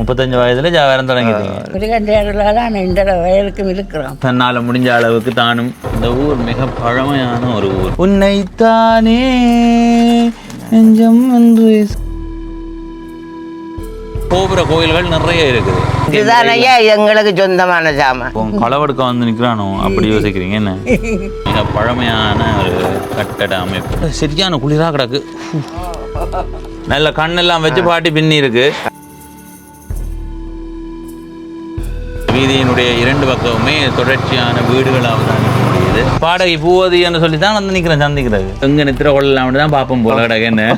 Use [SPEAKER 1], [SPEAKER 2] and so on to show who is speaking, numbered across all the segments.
[SPEAKER 1] 35 வயதுல வியாபாரம் தொடங்கிட்டீங்க.
[SPEAKER 2] முருகன் இந்த வயலுக்கும் இருக்கிறோம்.
[SPEAKER 1] தன்னால் முடிஞ்ச அளவுக்கு தானும். இந்த ஊர் மிக பழமையான ஒரு ஊர். உன்னைத்தானே நெஞ்சம் என்று கோபுர கோயில்கள் நிறைய இருக்குது.
[SPEAKER 2] இதுதானையா எங்களுக்கு சொந்தமான சாமான்.
[SPEAKER 1] களவெடுக்க வந்து நிற்கிறானோ அப்படி யோசிக்கிறீங்க என்ன? மிக பழமையான ஒரு கட்டட அமைப்பு. சரியான குளிரா கிடக்கு. நல்ல கண்ணெல்லாம் வச்சு பாட்டி பின்னி இருக்கு. வீதியினுடைய 2 பக்கமுமே தொடர்ச்சியான வீடுகளாக தான் இருக்க முடியுது. பாடகை பூவதி என்று சொல்லி தான் வந்து நிற்கிறேன் சந்திக்கிறது. எங்க நித்திர கொள்ளலாம் தான் பார்ப்போம் போல கிடக்கு என்ன.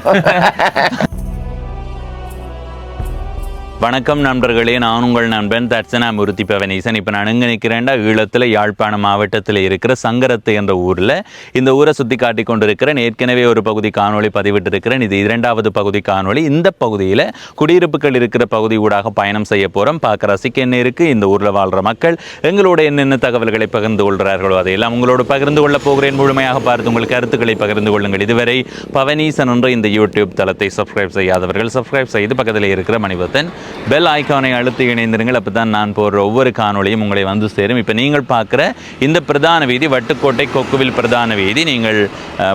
[SPEAKER 1] வணக்கம் நண்பர்களே, நான் உங்கள் நண்பன் தட்சணாமூர்த்தி பவனீசன். இப்போ நான் எங்கே நிற்கிறேன்டா, ஈழத்தில் யாழ்ப்பாணம் மாவட்டத்தில் இருக்கிற சங்கரத்து என்ற ஊரில். இந்த ஊரை சுற்றி காட்டி கொண்டிருக்கிறேன். ஏற்கனவே ஒரு பகுதி காணொளி பதிவிட்டிருக்கிறேன். இது 2வது பகுதி காணொளி. இந்த பகுதியில் குடியிருப்புகள் இருக்கிற பகுதி ஊடாக பயணம் செய்ய போகிறோம். பார்க்க ரசிக்க என்ன இருக்குது, இந்த ஊரில் வாழ்கிற மக்கள் எங்களோட என்னென்ன தகவல்களை பகிர்ந்து கொள்கிறார்களோ அதையெல்லாம் உங்களோடு பகிர்ந்து கொள்ளப் போகிறேன். முழுமையாக பார்த்து உங்கள் கருத்துக்களை பகிர்ந்து கொள்ளுங்கள். இதுவரை பவனீசன் என்ற இந்த யூடியூப் தளத்தை சப்ஸ்கிரைப் செய்யாதவர்கள் சப்ஸ்கிரைப் செய்து பக்கத்தில் இருக்கிற மணிபத்தன் பெல் ஐக்கானை அழுத்தி இணைந்திருங்கள். அப்போ தான் நான் போடுற ஒவ்வொரு காணொலியும் உங்களை வந்து சேரும். இப்போ நீங்கள் பார்க்குற இந்த பிரதான வீதி வட்டுக்கோட்டை கொக்குவில் பிரதான வீதி. நீங்கள்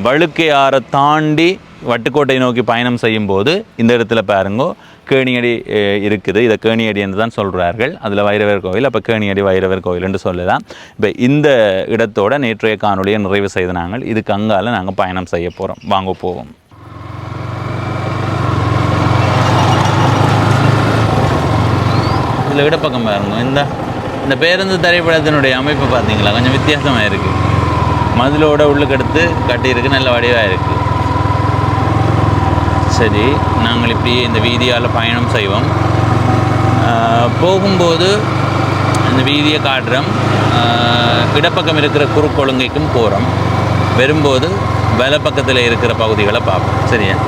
[SPEAKER 1] வழுக்கையாரை தாண்டி வட்டுக்கோட்டை நோக்கி பயணம் செய்யும் போது இந்த இடத்துல பாருங்கோ கேணியடி இருக்குது. இதை கேணியடி என்று தான் சொல்கிறார்கள். அதில் வைரவர் கோவில், அப்போ கேணியடி வைரவர் கோவில் என்று சொல்லலாம். இப்போ இந்த இடத்தோட நேற்றைய காணொலியை நிறைவு செய்து நாங்கள் இதுக்கு அங்கால நாங்கள் பயணம் செய்ய போகிறோம். வாங்க போவோம். இதில் இடப்பக்கம் பாருங்க. இந்த பேருந்து திரைப்படத்தினுடைய அமைப்பு பார்த்தீங்களா, கொஞ்சம் வித்தியாசமாக இருக்குது. மதிலோட உள்ளுக்கெடுத்து கட்டியிருக்கு, நல்ல வடிவாக இருக்குது. சரி, நாங்கள் இப்படியே இந்த வீதியால் பயணம் செய்வோம். போகும்போது இந்த வீதியை காட்டுறோம். இடப்பக்கம் இருக்கிற குறுக்கொழுங்கைக்கும் போகிறோம். வரும்போது வலப்பக்கத்தில் இருக்கிற பகுதிகளை பார்ப்போம். சரியா?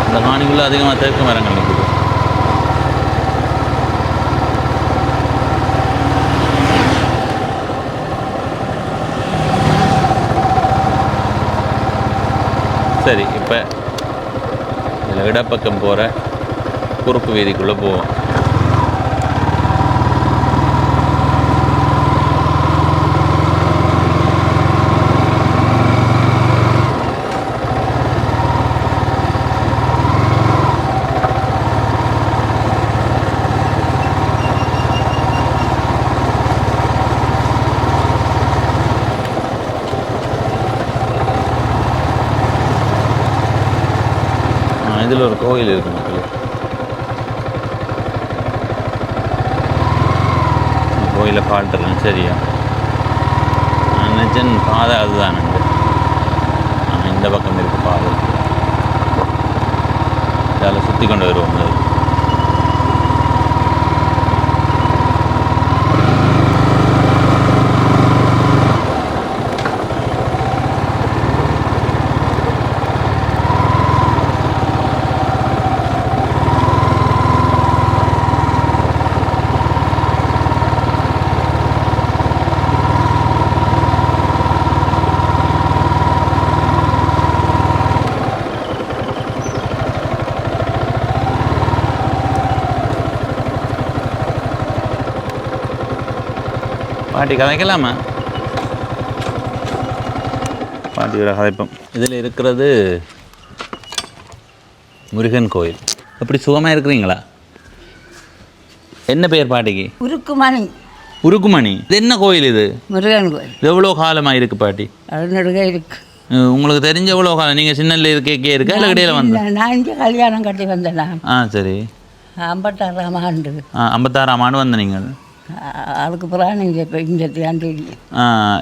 [SPEAKER 1] இந்த காணிக்குள்ளே அதிகமாக தெற்கு மரங்கள் நிற்குது. சரி, இப்போ இதில் இடப்பக்கம் போகிற குறுக்கு வீதிக்குள்ளே போவோம். இதில் ஒரு கோயில் இருக்கு மக்களே. கோயிலை காட்டுறேன். சரியா? நான் நினச்சேன் பாதை அதுதான். இந்த பக்கம் இருக்கு பாதை. இதால் சுற்றி கொண்டு வருவோம். பாட்டி கதைக்கலாமா? பாட்டியோட கதைப்போம். இதில் இருக்கிறது முருகன் கோயில். அப்படி சுகமாக இருக்கிறீங்களா? என்ன பேர் பாட்டிக்கு?
[SPEAKER 2] உருக்குமணி.
[SPEAKER 1] உருக்குமணி. இது என்ன கோயில் இது?
[SPEAKER 2] முருகன் கோயில்.
[SPEAKER 1] எவ்வளோ காலமாக இருக்குது பாட்டி?
[SPEAKER 2] நடுக இருக்கு.
[SPEAKER 1] உங்களுக்கு தெரிஞ்ச எவ்வளோ காலம்? நீங்கள் சின்னல இருக்கே இருக்கா இல்லை இடையில வந்து?
[SPEAKER 2] நான் இங்கே கல்யாணம் கட்டி வந்தேன்.
[SPEAKER 1] சரி.
[SPEAKER 2] 56ஆம் ஆண்டு.
[SPEAKER 1] 56ஆம் ஆண்டு வந்த நீங்கள்?
[SPEAKER 2] அதுக்கு பிறகு நீங்கள் இப்போ இந்த ஆண்டு.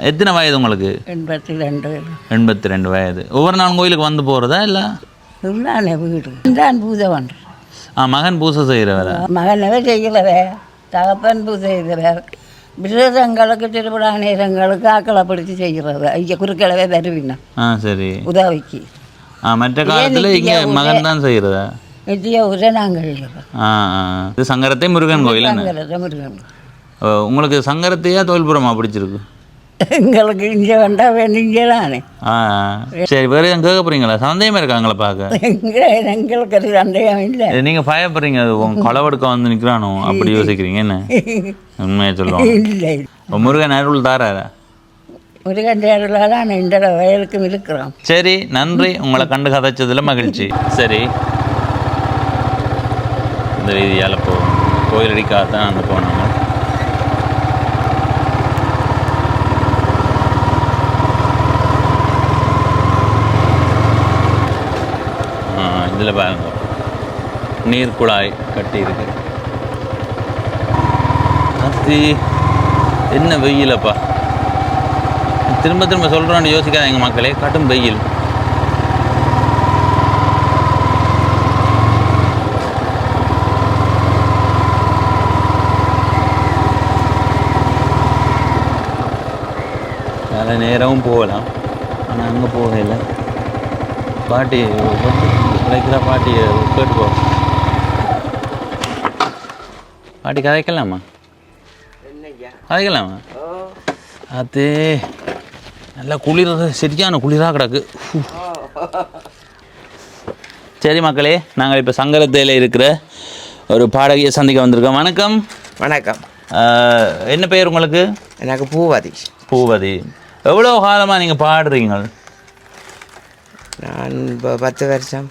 [SPEAKER 1] எத்தனை வயது உங்களுக்கு?
[SPEAKER 2] 82.
[SPEAKER 1] 82 வயது. ஒவ்வொரு நாள் கோயிலுக்கு வந்து போகிறதா இல்லை?
[SPEAKER 2] இல்லானே வீடு தான் பூஜை பண்ணுறேன்.
[SPEAKER 1] மகன் பூஜை செய்கிறவரா?
[SPEAKER 2] மகனவே செய்கிறவே, தகப்பன் பூஜை செய்கிறவர். விரதங்களுக்கு திருவிழா நேரங்களுக்கு ஆக்களை பிடிச்சி செய்கிறது. இங்கே குறுக்களவே வருவினா. சரி. உதவிக்கு. மற்ற காலத்தில் இங்கே மகன் தான் செய்கிறதா? நித்திய ஊரை நாங்கள் செய்கிறோம்.
[SPEAKER 1] இது சங்கரத்தை முருகன் கோயில்.
[SPEAKER 2] சங்கரத்தை முருகன்.
[SPEAKER 1] உங்களுக்கு சங்கரத்தையா தோல்புரமா பிடிச்சிருக்கு?
[SPEAKER 2] எங்களுக்கு இங்கே வந்தால் வேண்டிங்கே தானே.
[SPEAKER 1] சரி, வேறு எதுவும் கேட்க போகிறீங்களா? சந்தேகமாக இருக்காங்களா பார்க்க?
[SPEAKER 2] எங்களுக்கு அது சந்தேகம் இல்லை.
[SPEAKER 1] நீங்கள் பயப்படுறீங்க, அது களவெடுக்க வந்து நிற்கிறானோ அப்படி யோசிக்கிறீங்க என்ன? உண்மையை சொல்லுவோம்.
[SPEAKER 2] இல்லை,
[SPEAKER 1] முருகன் அருள் தாராரா?
[SPEAKER 2] முருகன் அருளாக தான் இந்த வயலுக்கும் இருக்கிறோம்.
[SPEAKER 1] சரி, நன்றி. உங்களை கண்டு கதைச்சதில் மகிழ்ச்சி. சரி, இந்த வீதியால் கோயில் அடிக்காதான் அங்கே போனாங்க. இதில் பாருங்க, நீர் குழாய் கட்டி இருக்கு. அது என்ன வெயிலப்பா! திரும்ப திரும்ப சொல்கிறோன்னு யோசிக்காதீங்க மக்களே, கடும் வெயில். நல்ல நேரமும் போகலாம், ஆனால் அங்கே போகல. பாட்டி கிடைக்கிற பாட்டியை கேட்டுப்போ. பாட்டி கதைக்கலாமா? கதைக்கலாமா? அது நல்லா குளிர், சரியான குளிராக கிடக்கு. சரி மக்களே, நாங்கள் இப்போ சங்கரத்தையில் இருக்கிற ஒரு பாடகியை சந்திக்க வந்திருக்கோம். வணக்கம்.
[SPEAKER 3] வணக்கம்.
[SPEAKER 1] என்ன பெயர் உங்களுக்கு?
[SPEAKER 3] எனக்கு பூவதி.
[SPEAKER 1] பூவதி. எவ்வளோ காலமாக நீங்கள் பாடுறீங்க?
[SPEAKER 3] நான் இப்போ 10 வருஷம்.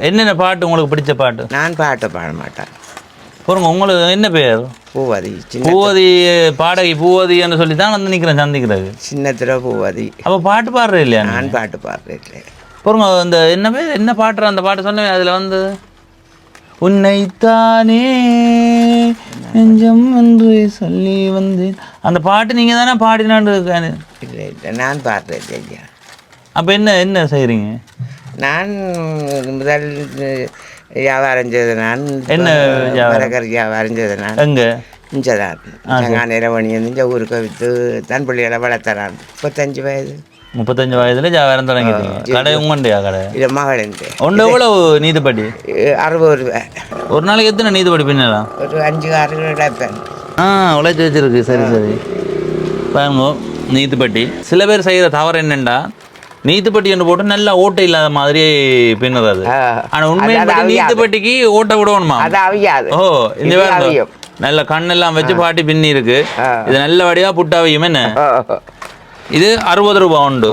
[SPEAKER 1] என்னென்ன பாட்டு உங்களுக்கு பிடிச்ச பாட்டு?
[SPEAKER 3] நான் பாட்டை பாட மாட்டேன்.
[SPEAKER 1] பாருங்க, உங்களுக்கு என்ன பேர்?
[SPEAKER 3] பூவதி.
[SPEAKER 1] பூவதி பாடகி பூவதின்னு சொல்லி தான் வந்து நிற்கிறேன் சந்திக்கிறது.
[SPEAKER 3] சின்னத்திர பூவதி.
[SPEAKER 1] அப்போ பாட்டு பாடுற இல்லையா?
[SPEAKER 3] நான் பாட்டு பாடுறேன்.
[SPEAKER 1] பாருங்க, அந்த என்ன பேர், என்ன பாட்டுற அந்த பாட்டு சொன்னேன், அதில் வந்து உன்னைத்தானே நெஞ்சம் என்று சொல்லி வந்தேன், அந்த பாட்டு நீங்கள் தானே பாடினான்னு?
[SPEAKER 3] இல்லை இல்லை, நான் பாடுறேன் ஐயா.
[SPEAKER 1] அப்போ என்ன என்ன செய்கிறீங்க?
[SPEAKER 3] நான் முதல் வியாபாரம் செய்தது. நான்
[SPEAKER 1] என்ன
[SPEAKER 3] மரக்கறி வியாபாரம் செய்தது. நான்
[SPEAKER 1] எங்கே?
[SPEAKER 3] இங்கே தான் நிறவணி இந்த ஊருக்கு விற்று தன் பிள்ளைகளை வளர்த்தறான். 35 வயது.
[SPEAKER 1] 35 வயதுல வியாபாரம் தொடங்கிட்டீங்க. கடை உங்கண்டியா? கடை
[SPEAKER 3] இல்லை, மகளிருந்து.
[SPEAKER 1] ஒன்று எவ்வளவு நீதிப்படி?
[SPEAKER 3] 60 ரூபாய்.
[SPEAKER 1] ஒரு நாளைக்கு எத்தனை நீதிப்படி பின்னலாம்?
[SPEAKER 3] ஒரு 5-6 கிடைப்பேன்.
[SPEAKER 1] உழைச்சி வச்சிருக்கு. சரி சரி, பாருங்க நீதிப்பட்டி. சில பேர் செய்கிற தவறு என்னென்னா, நீதிப்பட்டி என்று போட்டு நல்லா ஓட்டை இல்லாத மாதிரி பின்னுறது. ஆனால் உண்மையை நீதிப்பட்டிக்கு ஓட்டை விடணுமா?
[SPEAKER 3] அது அவியாது.
[SPEAKER 1] ஓ, இந்த வேறு நல்ல கண்ணெல்லாம் வச்சு பாட்டி பின்னி இருக்கு. இது நல்ல வடிவாக புட்டாவையும். என்ன இது 60 ரூபாய் உண்டு.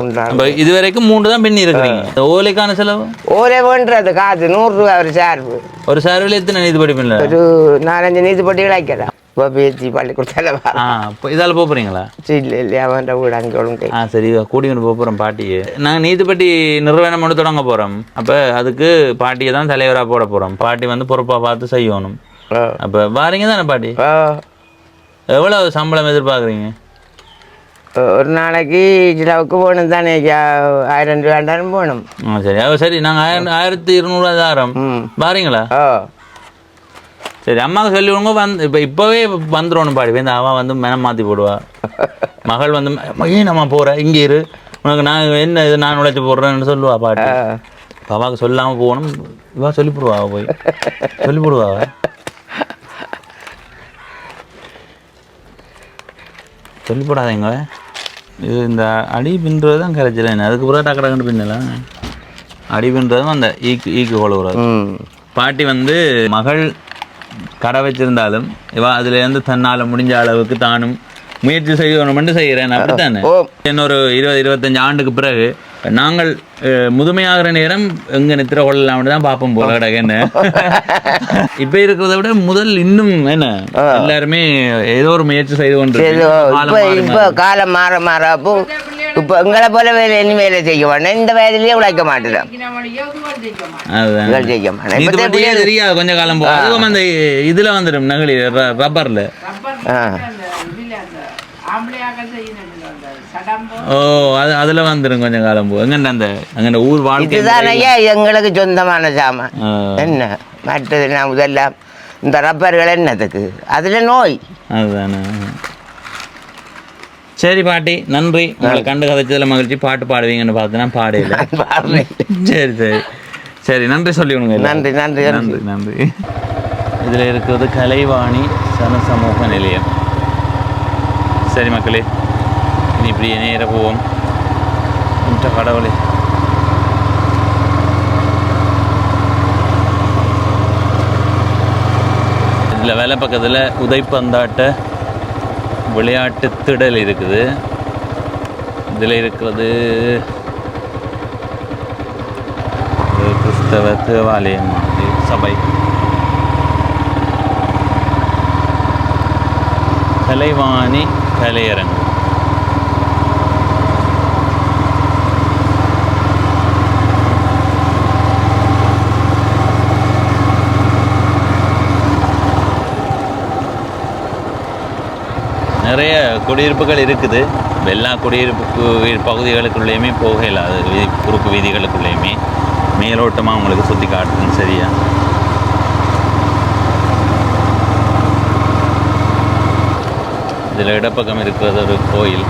[SPEAKER 1] இது வரைக்கும் 3 தான் பின்னி இருக்கிறீங்க. ஓலைக்கான செலவு? ஓலை
[SPEAKER 3] வேண்டுறது காசு 100 ரூபாய் ஒரு சார்பு.
[SPEAKER 1] ஒரு சார்பில் எத்தனை நீதிப்படி பின்னல?
[SPEAKER 3] ஒரு 4-5 நீதிப்பட்டிகள் வைக்கலாம். பேச்சு பள்ளிக்கூடத்தில்
[SPEAKER 1] இதால் போகிறீங்களா?
[SPEAKER 3] இல்லை இல்லையா, அவன் வீடு அங்கே.
[SPEAKER 1] சரி, கூடி கொண்டு போகிறோம் பாட்டியை. நாங்கள் நீதிப்பட்டி நிறுவனம் ஒன்று தொடங்க போகிறோம். அப்போ அதுக்கு பாட்டியை தான் தலைவராக போட போகிறோம். பாட்டி வந்து பொறுப்பாக பார்த்து செய்யணும். அப்போ வாரீங்க தானே பாட்டி? எவ்வளோ சம்பளம் எதிர்பார்க்குறீங்க?
[SPEAKER 3] ஒரு நாளைக்கு கிலோவுக்கு போகணும் தானே, 1000 ரூபாண்டாலும் போகணும்.
[SPEAKER 1] சரி சரி, நாங்கள் 1200 தாரோம். வாரீங்களா? சரி, அம்மாவுக்கு சொல்லி விடுங்க. இப்போவே வந்துடணும் பாடி. வந்து அவன் வந்து மனம் மாற்றி போடுவா. மகள் வந்து ஏன் நம்ம போகிற இங்கே இரு, உனக்கு நான் என்ன இது நான் உழைச்சி போடுறேன்னு சொல்லுவா பாட்டி. அவாவுக்கு சொல்லாமல் போகணும். இவா சொல்லி போடுவா, போய் சொல்லி போடுவா. சொல்லி போடாதீங்க. இது இந்த அடி பின்றது தான் கரைச்சல. அதுக்கு பிறகு டக்கடக்கண்டு பின்னலாம். அடி பின்றதும் அந்த ஈக்கு கொழுவுறது. பாட்டி வந்து மகள் கடை வச்சிருந்தாலும் இவா அதுலேருந்து தன்னால் முடிஞ்ச அளவுக்கு தானும் முயற்சி செய்யணும்னு செய்கிறேன். அப்படித்தானே? இன்னொரு 20-25 ஆண்டுக்கு பிறகு நாங்கள் முதுமையாகிற நேரம் எங்கே நித்திர கொள்ளலாம்னு தான் பார்ப்போம் போல கிடக்குன்னு. இப்போ இருக்கிறத விட முதல் இன்னும் என்ன எல்லாருமே ஏதோ ஒரு முயற்சி செய்து கொண்டு
[SPEAKER 3] இப்போ காலம் மாற மாற அப்போ இப்போ எங்களை போல வேலை இனி வேலை செய்ய மாட்டேன். இந்த வயதுலயே உழைக்க மாட்டேன்.
[SPEAKER 1] தெரியாது, கொஞ்ச காலம் போகும். அந்த இதுல வந்துடும் நகலி ரப்பர்ல. ஓ, அதுல வந்துடும் கொஞ்சம் காலம் போ. எங்க ஊர் வாழ்க்கை
[SPEAKER 3] எங்களுக்கு சொந்தமான சாமான் என்ன மற்றது. நான் முதல்ல இந்த ரப்பர்கள் என்னத்துக்கு, அதுல நோய்.
[SPEAKER 1] அதுதானே. சரி பாட்டி, நன்றி. உங்களை கண்டு கதைச்சதுல மகிழ்ச்சி. பாட்டு பாடுவீங்கன்னு பார்த்தேன்னா பாடையில. சரி சரி சரி, நன்றி சொல்லி விடுங்க.
[SPEAKER 3] நன்றி நன்றி
[SPEAKER 1] நன்றி நன்றி. இதில் இருக்கிறது கலைவாணி சனசமூக நிலையம். சரி மக்களே, நீ இப்படி நேர போவோம் கடவுளே. இதில் வேலை பக்கத்தில் உதைப்பந்தாட்ட விளையாட்டு திடல் இருக்குது. இதில் இருக்கிறது கிறிஸ்தவ தேவாலயம் சபை. கலைவாணி கலையரங்கு. நிறைய குடியிருப்புகள் இருக்குது. எல்லா குடியிருப்பு பகுதிகளுக்குள்ளேயுமே போகல, அது குறுக்கு வீதிகளுக்குள்ளேயுமே மேலோட்டமாக உங்களுக்கு சுற்றி காட்டுறேன். சரியா? இதில் இடப்பக்கம் இருக்கிறது ஒரு கோயில்,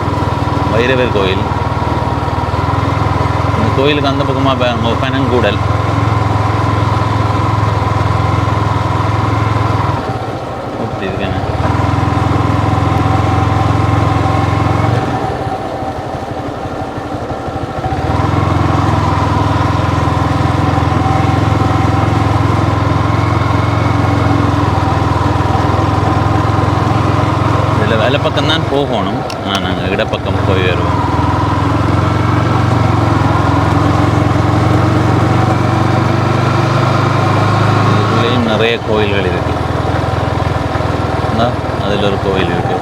[SPEAKER 1] வைரவர் கோயில். இந்த கோயிலுக்கு அந்த பக்கமாக பனங்கூடல். அப்படி இருக்கேன். வலப்பக்கம்தான் போகணும், ஆனால் நாங்கள் இடப்பக்கம் போய் வருவோம். இதுலேயும் நிறைய கோயில்கள் இருக்கு. அதில் ஒரு கோயில் இருக்கு,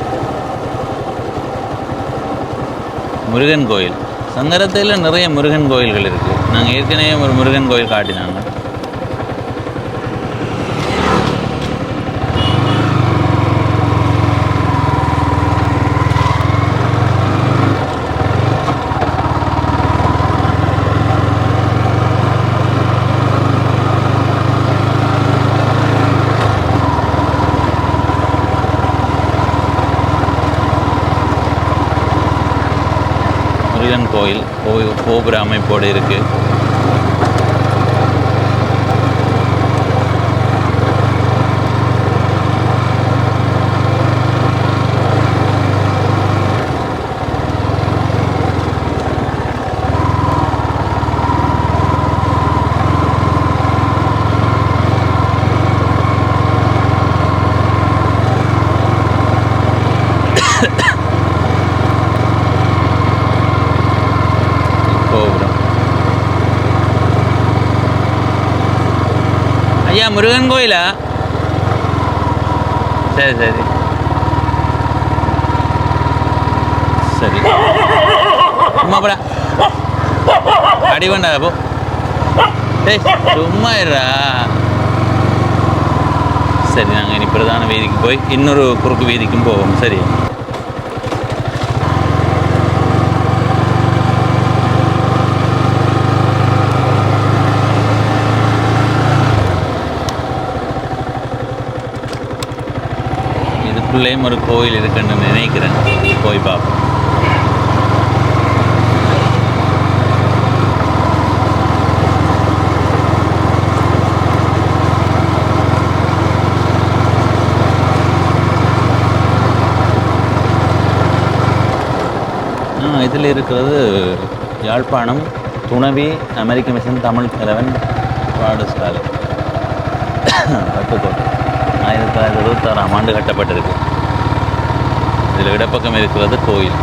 [SPEAKER 1] முருகன் கோயில். சங்கரத்தில் நிறைய முருகன் கோயில்கள் இருக்கு. நாங்கள் ஏற்கனவே ஒரு முருகன் கோயில் காட்டினாங்க. முருகன் கோயில் கோபுர அமைப்போடு இருக்குது. ஐயா முருகன் கோயிலா? சரி சரி சரி. சும்மாப்படா அடி வேண்டா போ. டேய் சும்மா இருடா. சரி, நாங்கள் இனி பிரதான வீதிக்கு போய் இன்னொரு குறுக்கு வீதிக்கும் போவோம். சரி. இதுக்குள்ளேயும் ஒரு கோயில் இருக்குன்னு நினைக்கிறேன், போய் பார்ப்போம். இதில் இருக்கிறது யாழ்ப்பாணம் துணவி அமெரிக்க மிஷன் தமிழ் தலைவன் பாடசாலை பட்டுக்கோட்டை 1926ஆம் ஆண்டு கட்டப்பட்டிருக்கு. இதில் இடப்பக்கம் இருக்கிறது கோயில்.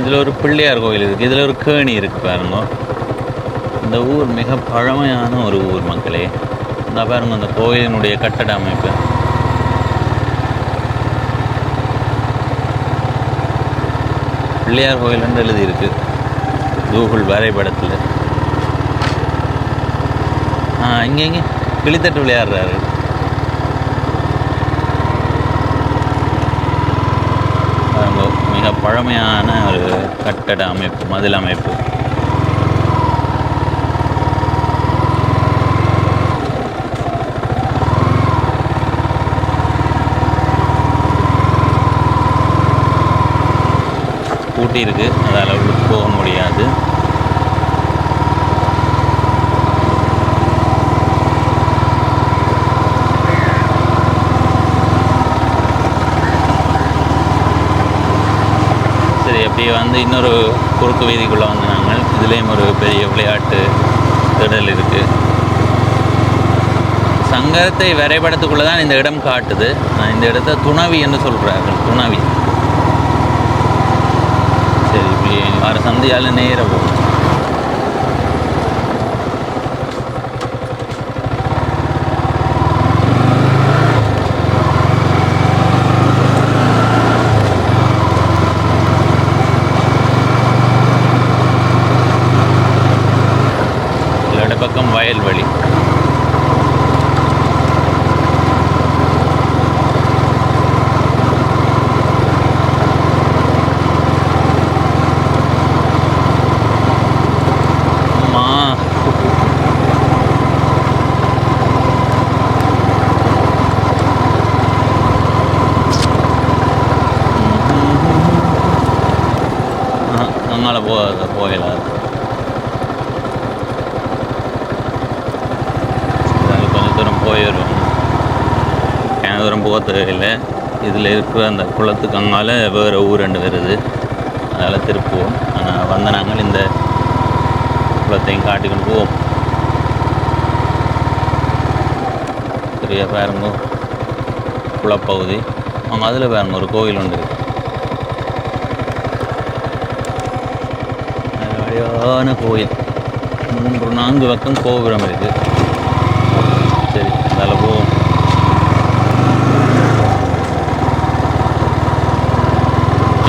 [SPEAKER 1] இதில் ஒரு பிள்ளையார் கோயில் இருக்குது, இதில் ஒரு கேணி இருக்குது பாருங்க. இந்த ஊர் மிக பழமையான ஒரு ஊர் மக்களே. இந்த பாருங்க அந்த கோயிலினுடைய கட்டட அமைப்பு. பிள்ளையார் கோயில்னு எழுதியிருக்கு கூகுள் வரைபடத்தில். இங்கே கிளித்தட்டு விளையாடுறாரு. மிக பழமையான ஒரு கட்டட அமைப்பு, மதில் அமைப்பு. பூட்டி இருக்கு, அதால் உள்ளுக்கு போக முடியாது. சரி, அப்படியே வந்து இன்னொரு குறுக்கு வீதிக்குள்ளே வந்து நாங்கள் இதுலேயும் ஒரு பெரிய விளையாட்டு திடல் இருக்குது. சங்கரத்தை வரைபடத்துக்குள்ளே தான் இந்த இடம் காட்டுது. இந்த இடத்த துணவி என்று சொல்கிறார்கள், துணவி. சரி, இப்படி வர சந்தையால் நேர போகும். இடப்பக்கம் வயல்வெளி. அங்கால போகலாது. கொஞ்சம் தூரம் போயிடும், எனக்கு தூரம் போக தேவையில்லை. இதில் இருக்கிற அந்த குளத்துக்கு அங்கால வேறு ஊர் ரெண்டு வருது, அதனால் திருப்புவோம். ஆனால் வந்த நாங்கள் இந்த குளத்தையும் காட்டிக்கொண்டு போவோம். சரியா பாருங்க, குளப்பகுதி. அவங்க அதில் பாருங்க ஒரு கோயில் ஒன்று இருக்குது, அழகான கோயில். 3-4 பக்கம் கோபுரம் இருக்குது. சரி, அதில் போவோம்.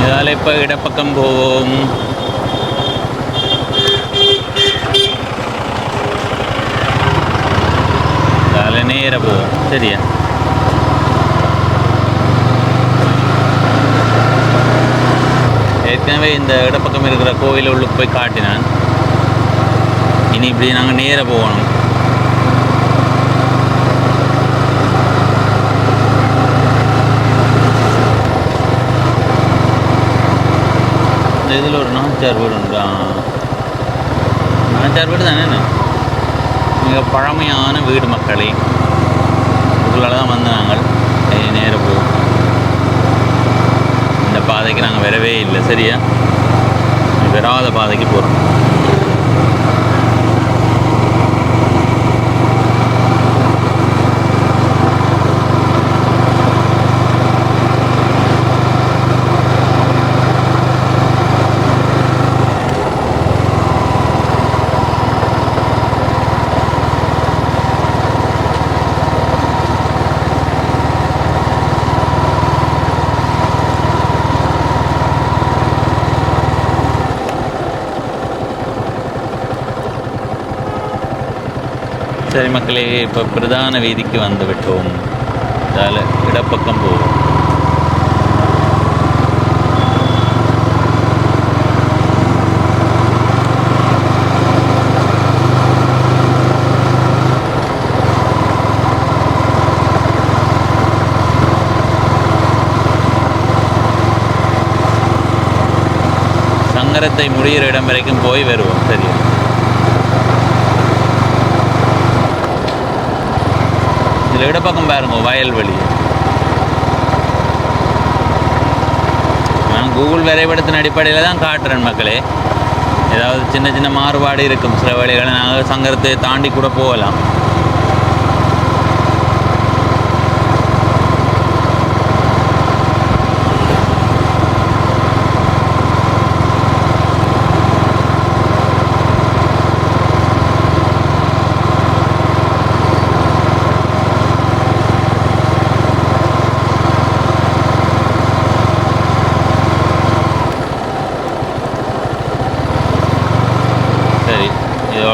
[SPEAKER 1] இதால் இப்போ இடப்பக்கம் போவோம். இதால் நேர போவோம். சரியா, ஏற்கனவே இந்த இடப்பக்கம் இருக்கிற கோயில் உள்ளுக்கு போய் காட்டினான். இனி இப்படி நாங்கள் நேர போகணும். இந்த இதில் ஒரு நாச்சார் வீடு உண்டு. நாச்சார் வீடு தானே, மிக பழமையான வீடு மக்களே. இதுக்குள்ளால தான் வந்து நாங்கள் நேர போவோம். இந்த பாதைக்கு நாங்கள் வரவே இல்லை. சரியா, வராத பாதைக்கு போகிறோம். சரி மக்களே, இப்போ பிரதான வீதிக்கு வந்து விட்டோம். அதால் இடப்பக்கம் போவோம். சங்கரத்தை முடிகிற இடம் வரைக்கும் போய் வருவோம். சரியா, இதில் இடப்பக்கம் பாருங்க வயல்வெளி. நான் கூகுள் வரைபடத்தின் அடிப்படையில் தான் காட்டுறேன் மக்களே. ஏதாவது சின்ன சின்ன மாறுபாடு இருக்கும், சில வழிகளை நாங்கள் சங்கரத்தை தாண்டி கூட போகலாம்.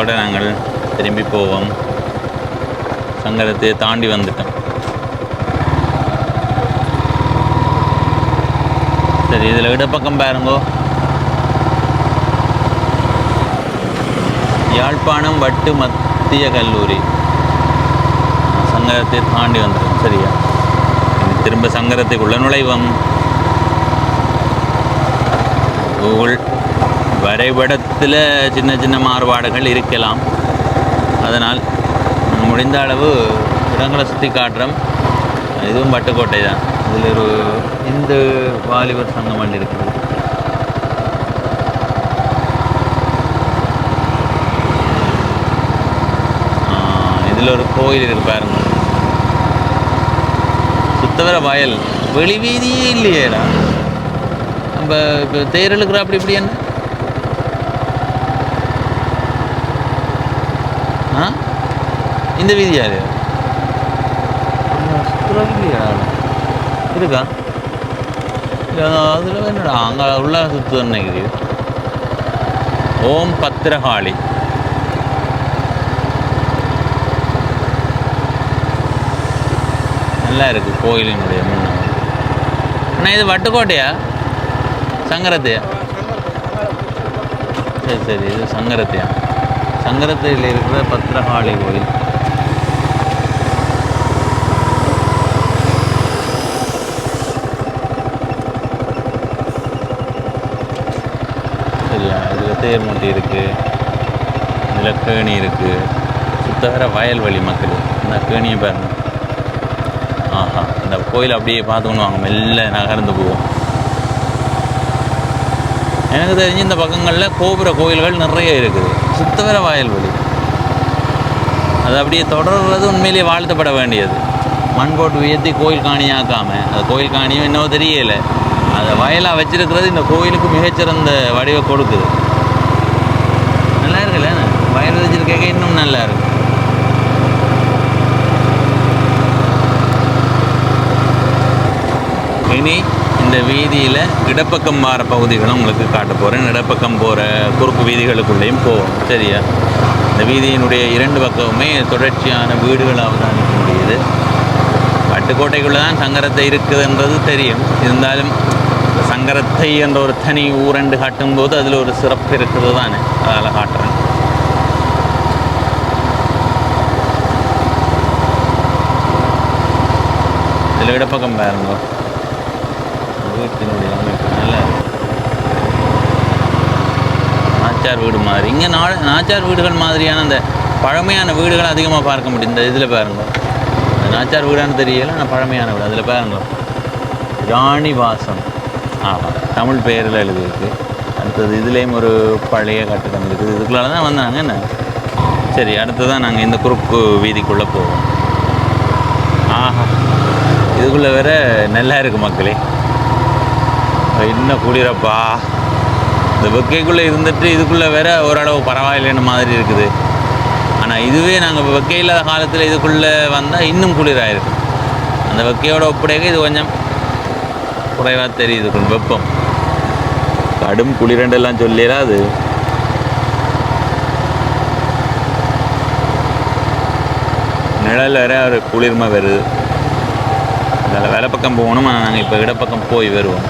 [SPEAKER 1] இதோட நாங்கள் திரும்பி போவோம். சங்கரத்தை தாண்டி வந்துட்டோம். சரி, இதில் இடப்பக்கம் பாருங்கோ, யாழ்ப்பாணம் வட்டு மத்திய கல்லூரி. சங்கரத்தை தாண்டி வந்துட்டோம். சரியா, திரும்ப சங்கரத்துக்குள்ள நுழைவோம். கூகுள் வரைபடத்தில் சின்ன சின்ன மாறுபாடுகள் இருக்கலாம். அதனால் முடிந்த அளவு இடங்களை சுற்றி காட்டுறோம். இதுவும் பட்டுக்கோட்டை தான். இதில் ஒரு இந்து வாலிபர் சங்கம் வண்டி இருக்குது. இதில் ஒரு கோயில் இருக்கு பாருங்க. சுத்தவர வயல், வெளி வீதியே இல்லையேடா. நம்ம இப்போ தேர் இழுக்கிற அப்படி இப்படி என்ன இந்த வீதி யாரு இருக்கா? அதில் என்னடா அங்கே உள்ள சுற்று நினைக்குது. ஓம் பத்திரகாளி. நல்லா இருக்கு கோயிலினுடைய முன்ன. ஆனால் இது வட்டுக்கோட்டையா சங்கரத்தையா? சரி சரி, இது சங்கரத்தையா? சங்கரத்தையில் இருக்கிற பத்திரகாளி கோயில். சரியா, இதில் தேர்மூட்டி இருக்குது, இதில் கேணி இருக்குது. சுத்தவர வயல்வெளி மக்கள். இந்த கேணியை பாருங்க. ஆஹா, இந்த கோயில் அப்படியே பார்த்துக்கணும் வாங்க, மெல்ல நகர்ந்து போவோம். எனக்கு தெரிஞ்சு இந்த பக்கங்களில் கோபுர கோயில்கள் நிறைய இருக்குது. சுத்தவர வயல்வெளி அது அப்படியே தொடர்றது உண்மையிலேயே வாழ்த்தப்பட வேண்டியது. மண் போட்டு உயர்த்தி கோயில் காணியாக்காமல், அது கோயில் காணியும் இன்னும் தெரியலை, அதை வயலாக வச்சிருக்கிறது இந்த கோயிலுக்கு மிகச்சிறந்த வடிவை கொடுக்குது. நல்லா இருக்குல்ல, வயல் வச்சிருக்க இன்னும் நல்லா இருக்கு. இனி இந்த வீதியில் இடப்பக்கம் மாற பகுதிகளும் உங்களுக்கு காட்ட போகிறேன். இடப்பக்கம் போகிற குறுக்கு வீதிகளுக்குள்ளேயும் போவோம். சரியா, இந்த வீதியினுடைய 2 பக்கமுமே தொடர்ச்சியான வீடுகள் அவதானிக்க முடியுது. பட்டுக்கோட்டைக்குள்ளே தான் சங்கரத்தை இருக்குதுன்றது தெரியும். இருந்தாலும் சங்கரத்தை என்ற ஒரு தனி ஊரண்டு காட்டும்போது அதில் ஒரு சிறப்பு இருக்குது தானே, அதனால் காட்டுறேன். இதில் இடப்பக்கம் பாருங்க, வீட்டினுடைய அமைப்பு நல்ல நாச்சார் வீடு மாதிரி. இங்கே நாச்சார் வீடுகள் மாதிரியான அந்த பழமையான வீடுகள் அதிகமாக பார்க்க முடியும். இந்த இதில் பாருங்க, நாச்சார் வீடானு தெரியல, ஆனால் பழமையான வீடு. அதில் பாருங்க, ராணிவாசம். ஆமாம், தமிழ் பெயரில் எழுதியிருக்கு. அடுத்தது இதுலேயும் ஒரு பழைய கட்டடம் இருக்குது. இதுக்குள்ளால தான் வந்தாங்க என்ன. சரி, அடுத்ததான் நாங்கள் இந்த குறுக்கு வீதிக்குள்ளே போவோம். ஆஹா, இதுக்குள்ளே வேற நல்லா இருக்குது மக்களே. இன்னும் குளிரப்பா. இந்த வெக்கைக்குள்ளே இருந்துட்டு இதுக்குள்ளே வேற ஓரளவு பரவாயில்லைன்னு மாதிரி இருக்குது. ஆனால் இதுவே நாங்கள் வெக்கை இல்லாத காலத்தில் இதுக்குள்ளே வந்தால் இன்னும் குளிராயிருக்கும். அந்த வெக்கையோட ஒப்படைக்க இது கொஞ்சம் குறைவாக தெரியுது. கொஞ்சம் வெப்பம், கடும் குளிரண்டெல்லாம் சொல்லிடா. அது நிழல் வேற ஒரு குளிர்மை வருது. அதில் வேலை பக்கம் போகணும். ஆனால் நாங்கள் இப்போ இடப்பக்கம் போய் வருவோம்.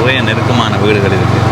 [SPEAKER 1] நிறைய நெருக்கமான வீடுகள் இருக்குது.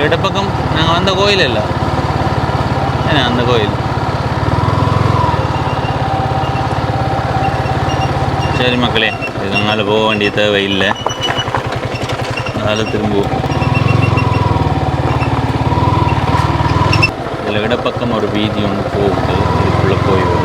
[SPEAKER 1] இடப்பக்கம் நாங்கள் வந்த கோயில் இல்லை ஏன்னா அந்த கோயில். சரி மக்களே, இதனால் போக வேண்டிய தேவை இல்லை, அதனால் திரும்புவோம். இதில் இடப்பக்கம் ஒரு வீதி ஒன்று போகுது, இதுக்குள்ளே போய் வரும்.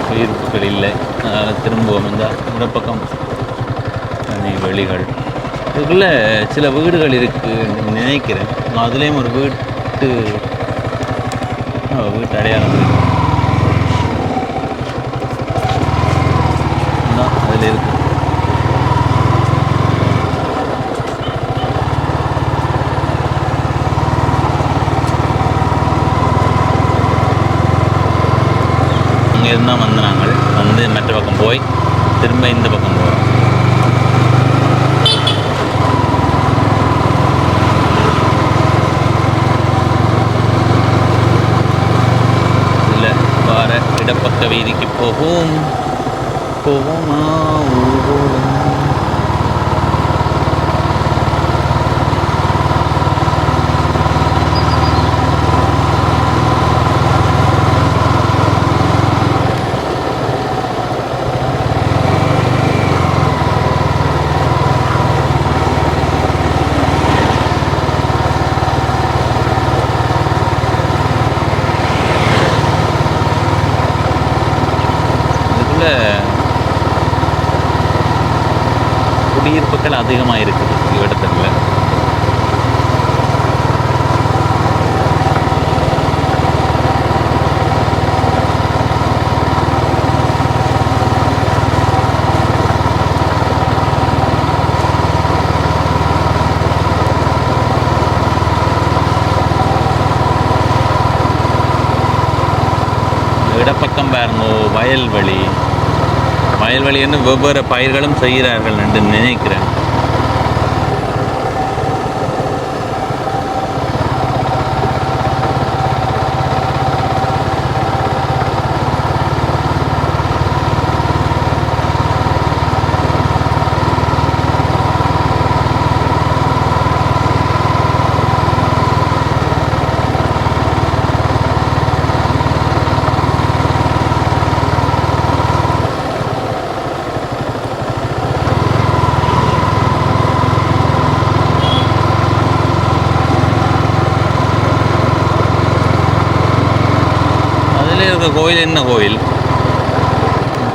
[SPEAKER 1] குடியிருப்புகள் இல்லை, அதனால் திரும்புவோம். இந்த இடப்பக்கம் தனி வெளிகள், இதுக்குள்ளே சில வீடுகள் இருக்குன்னு நினைக்கிறேன். அதுலேயும் ஒரு வீட்டு அடையாளம் இருக்கு, அதில் இருக்கு. இங்கேருந்து தான் வந்து நாங்கள் வந்து மற்ற பக்கம் போய் திரும்ப இந்த பக்கம் போகிறோம். இல்லை வார இடப்பக்க வீதிக்கு போவோமா ஊர்வலம். குடியிருப்புகள் அதிகமாக இருக்குது இடத்துல. இடப்பக்கம் பாருங்கோ வயல்வெளி, வயல்வெளின்னு வெவ்வேறு பயிர்களும் செய்கிறார்கள் என்று நினைக்கிறேன். கோயில் என்ன கோயில்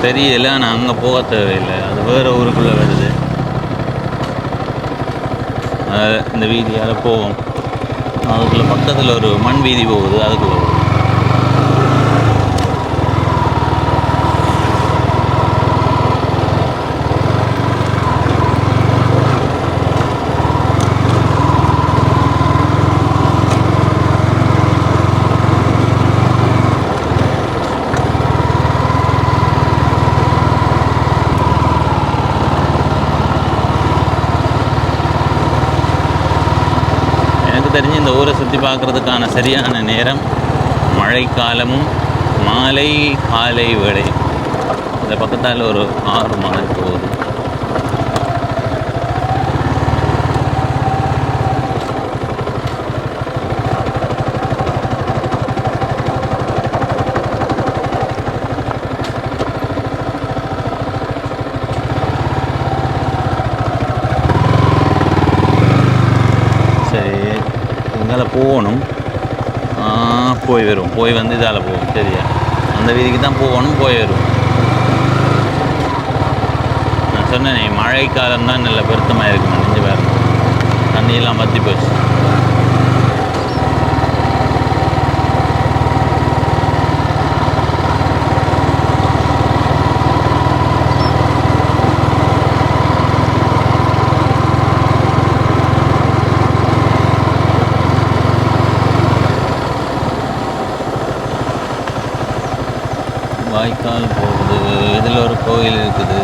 [SPEAKER 1] தெரியல, ஆனால் அங்கே போக தேவையில்லை, அது வேறு ஊருக்குள்ளே வருது. இந்த வீதியால் போவோம், அதுக்குள்ளே பக்கத்தில் ஒரு மண் வீதி போகுது, அதுக்குள்ளே போகும். தெரிஞ்சு இந்த ஊரை சுற்றி பார்க்குறதுக்கான சரியான நேரம் மழைக்காலமும் மாலை காலை வேளை. இந்த பக்கத்தால் ஒரு 6 மாதம் போகுது. போகணும், போய் வரும், போய் வந்து இதால் போகும். சரியா, அந்த வீதிக்கு தான் போகணும், போய் வரும். நான் சொன்னேன் மழைக்காலம் தான் நல்ல பொருத்தமாக இருக்குமா, நெஞ்சு பாருங்க, தண்ணியெல்லாம் வற்றி போச்சு. வாய்க்கால் போகுது. இதில் ஒரு கோயில் இருக்குது.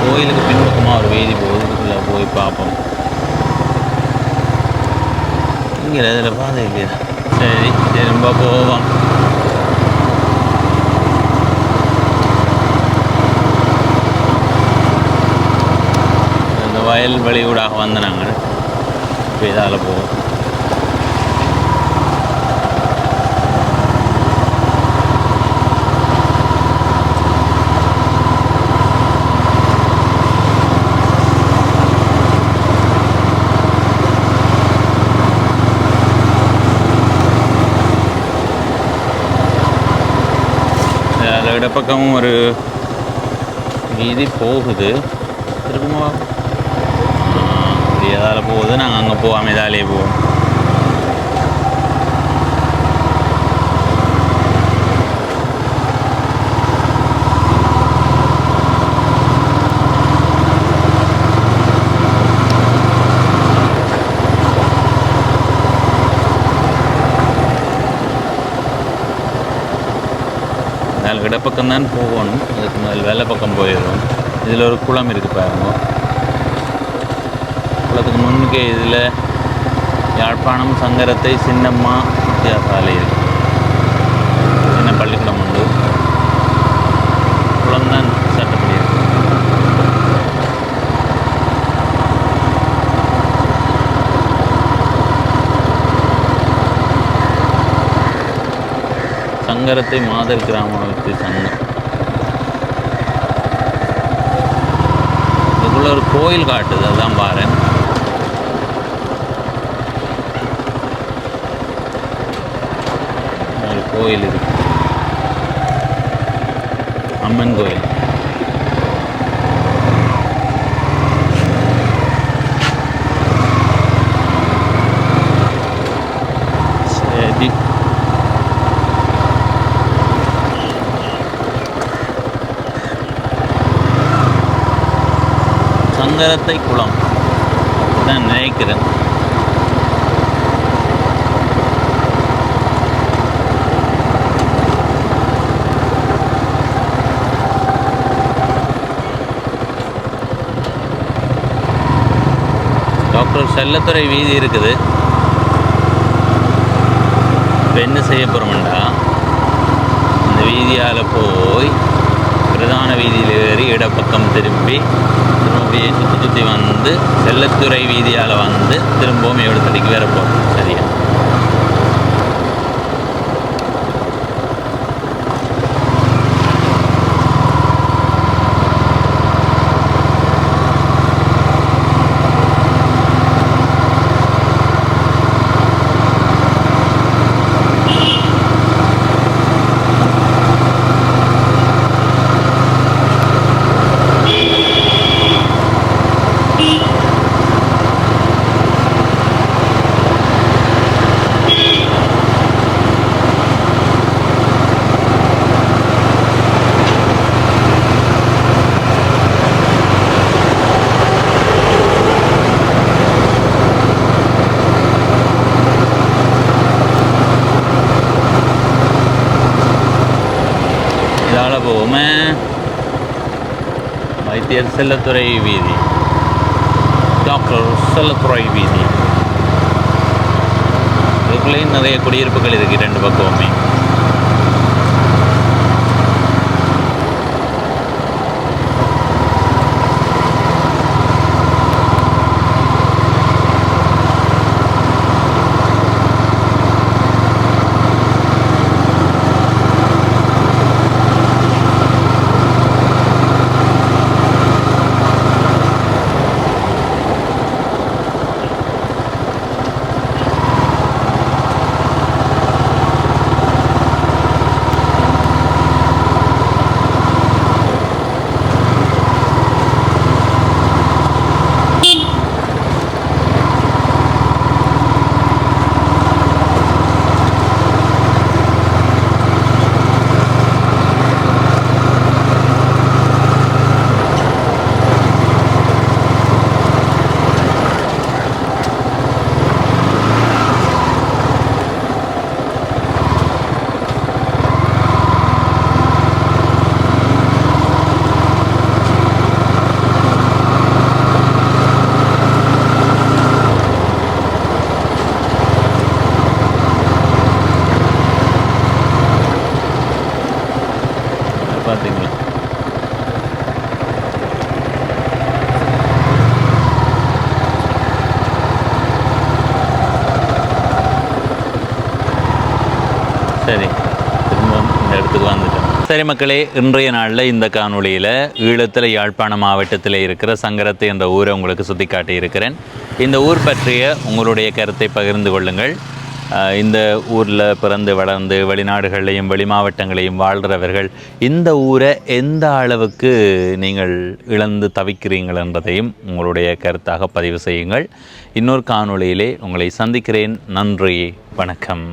[SPEAKER 1] கோயிலுக்கு பின்பக்கமாக ஒரு வீதி போகுது. இதுக்குள்ளே போய் பார்ப்போம். இங்கே இதில் பாதை இல்லையா? சரி, திரும்ப போவோம். இந்த வயல் வெளியூடாக வந்து நாங்கள் இப்போ இதால் போவோம். இடப்பக்கமும் ஒரு வீதி போகுது. திரும்ப எதால் போகுது. நாங்கள் அங்கே போகாமல் இதாலே போவோம். இடப்பக்கம் தான் போகணும். அதுக்கு முதல் வெள்ளை பக்கம் போயிடும். இதில் ஒரு குளம் இருக்குது பாருங்க. குளத்துக்கு முன்னுக்கே இதில் யாழ்ப்பாணம் சங்கரத்தை சின்னம்மா வித்தியாசாலை இருக்குது. சின்ன பள்ளிக்கூடம் உண்டு. குளம் தான் சட்டப்படி இருக்கு. சங்கரத்தை மாதர் கிராமத்து சங்கம். இதுக்குள்ள ஒரு கோயில் காட்டுது. அதுதான் பாரு. ஒரு கோயில் இருக்கு. அம்மன் கோயில். சரி, சங்கரத்தை குளம் தான் நினைக்கிறேன். டாக்டர் செல்லத்துறை வீதி இருக்குது. இப்போ என்ன செய்ய போகிறோம்டா, இந்த வீதியால் போய் பிரதான வீதியில் ஏறி இடப்பக்கம் திரும்பி அப்படியே சுற்றி சுற்றி வந்து செல்லத்துறை வீதியால் வந்து திரும்பவும் எழுத்தடிக்கு வேற போகிறோம். சரியா? போவோமே. வைத்தியர் செல்லத்துறை வீதி, டாக்டர் செல்லத்துறை வீதி. இதுக்குள்ளேயும் நிறைய குடியிருப்புகள் இருக்குது ரெண்டு பக்கமுமே. பார்த்தீங்களா? சரி, திரும்பவும் இந்த இடத்துக்கு வந்துட்டோம். சரி மக்களே, இன்றைய நாளில் இந்த காணொளியில் ஈழத்தில் யாழ்ப்பாணம் மாவட்டத்தில் இருக்கிற சங்கரத்து என்ற ஊரை உங்களுக்கு சுற்றி காட்டியிருக்கிறேன். இந்த ஊர் பற்றிய உங்களுடைய கருத்தை பகிர்ந்து கொள்ளுங்கள். இந்த ஊரில் பிறந்து வளர்ந்து வெளிநாடுகளையும் வெளி மாவட்டங்களையும் வாழ்கிறவர்கள் இந்த ஊரை எந்த அளவுக்கு நீங்கள் இழந்து தவிக்கிறீங்கள் என்பதையும் உங்களுடைய கருத்தாக பதிவு செய்யுங்கள். இன்னொரு காணொளியிலே உங்களை சந்திக்கிறேன். நன்றி, வணக்கம்.